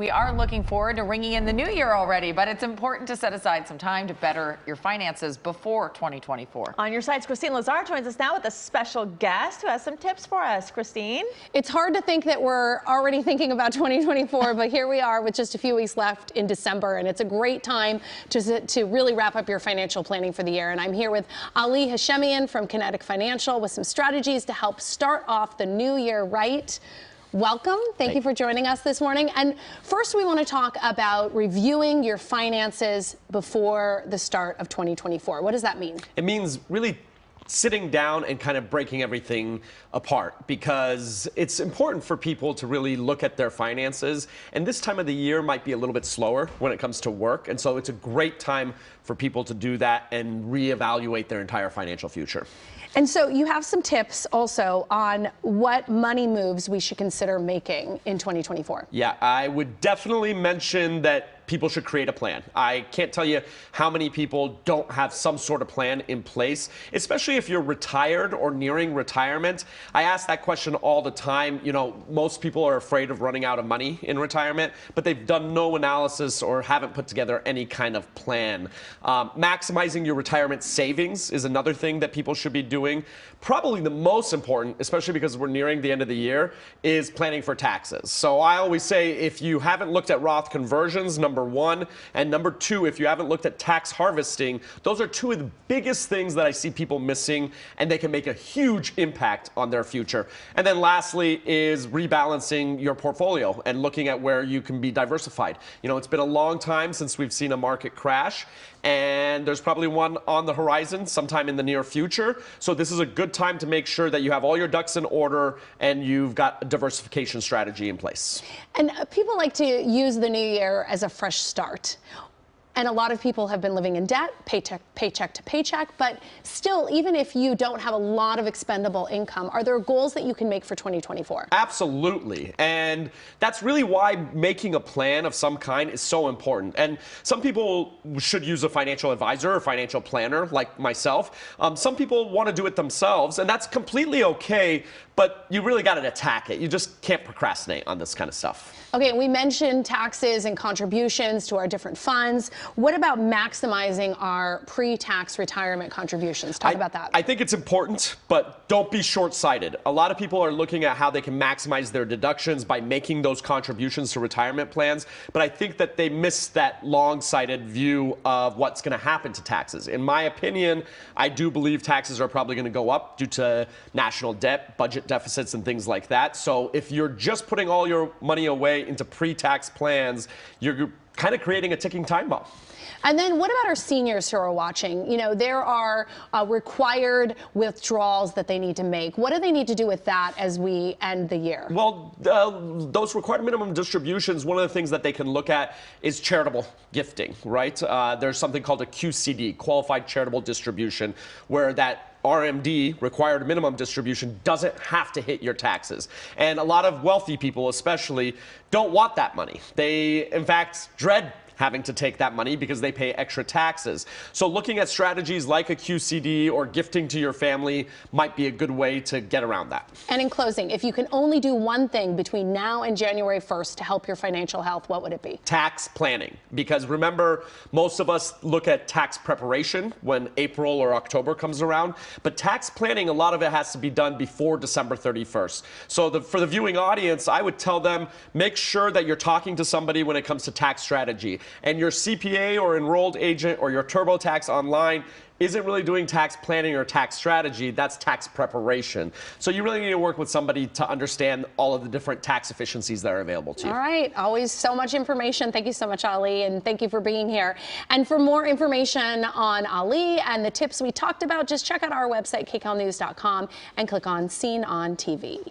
we are looking forward to ringing in the new year already, but it's important to set aside some time to better your finances before 2024. On your sites, Christine Lazar joins us now with a special guest who has some tips for us. Christine? It's hard to think that we're already thinking about 2024, but here we are with just a few weeks left in December, and it's a great time to really wrap up your financial planning for the year. And I'm here with Ali Hashemian from Kinetic Financial with some strategies to help start off the new year right. Welcome. Thank you for joining us this morning. And first, we want to talk about reviewing your finances before the start of 2024. What does that mean? It means really sitting down and kind of breaking everything apart, because it's important for people to really look at their finances. And this time of the year might be a little bit slower when it comes to work. And so it's a great time for people to do that and reevaluate their entire financial future. And so you have some tips also on what money moves we should consider making in 2024. Yeah, I would definitely mention that people should create a plan. I can't tell you how many people don't have some sort of plan in place, especially if you're retired or nearing retirement. I ask that question all the time. You know, most people are afraid of running out of money in retirement, but they've done no analysis or haven't put together any kind of plan. Maximizing your retirement savings is another thing that people should be doing. Probably the most important, especially because we're nearing the end of the year, is planning for taxes. So I always say, if you haven't looked at Roth conversions, number one, and number two, if you haven't looked at tax harvesting, those are two of the biggest things that I see people missing, and they can make a huge impact on their future. And then lastly is rebalancing your portfolio and looking at where you can be diversified. You know, it's been a long time since we've seen a market crash, and there's probably one on the horizon sometime in the near future. So this is a good time to make sure that you have all your ducks in order and you've got a diversification strategy in place. And people like to use the new year as a fresh start. And a lot of people have been living in debt, paycheck to paycheck, but still, even if you don't have a lot of expendable income, are there goals that you can make for 2024? Absolutely. And that's really why making a plan of some kind is so important. And some people should use a financial advisor or financial planner like myself. Some people want to do it themselves, and that's completely okay, but you really got to attack it. You just can't procrastinate on this kind of stuff. Okay, we mentioned taxes and contributions to our different funds. What about maximizing our pre-tax retirement contributions? Talk about that. I think it's important, but don't be short-sighted. A lot of people are looking at how they can maximize their deductions by making those contributions to retirement plans, but I think that they miss that long-sighted view of what's going to happen to taxes. In my opinion, I do believe taxes are probably going to go up due to national debt, budget deficits, and things like that. So if you're just putting all your money away into pre-tax plans, you're kind of creating a ticking time bomb. And then what about our seniors who are watching? You know, there are required withdrawals that they need to make. What do they need to do with that as we end the year? Well, those required minimum distributions, one of the things that they can look at is charitable gifting, right? There's something called a QCD, Qualified Charitable Distribution, where that RMD, required minimum distribution, doesn't have to hit your taxes. And a lot of wealthy people especially don't want that money. They, in fact, dread having to take that money because they pay extra taxes. So looking at strategies like a QCD or gifting to your family might be a good way to get around that. And in closing, if you can only do one thing between now and January 1st to help your financial health, what would it be? Tax planning. Because remember, most of us look at tax preparation when April or October comes around, but tax planning, a lot of it has to be done before December 31st. So for the viewing audience, I would tell them, make sure that you're talking to somebody when it comes to tax strategy. And your CPA or enrolled agent or your TurboTax Online isn't really doing tax planning or tax strategy. That's tax preparation. So you really need to work with somebody to understand all of the different tax efficiencies that are available to you. All right. Always so much information. Thank you so much, Ali, and thank you for being here. And for more information on Ali and the tips we talked about, just check out our website, kcalnews.com, and click on Seen on TV.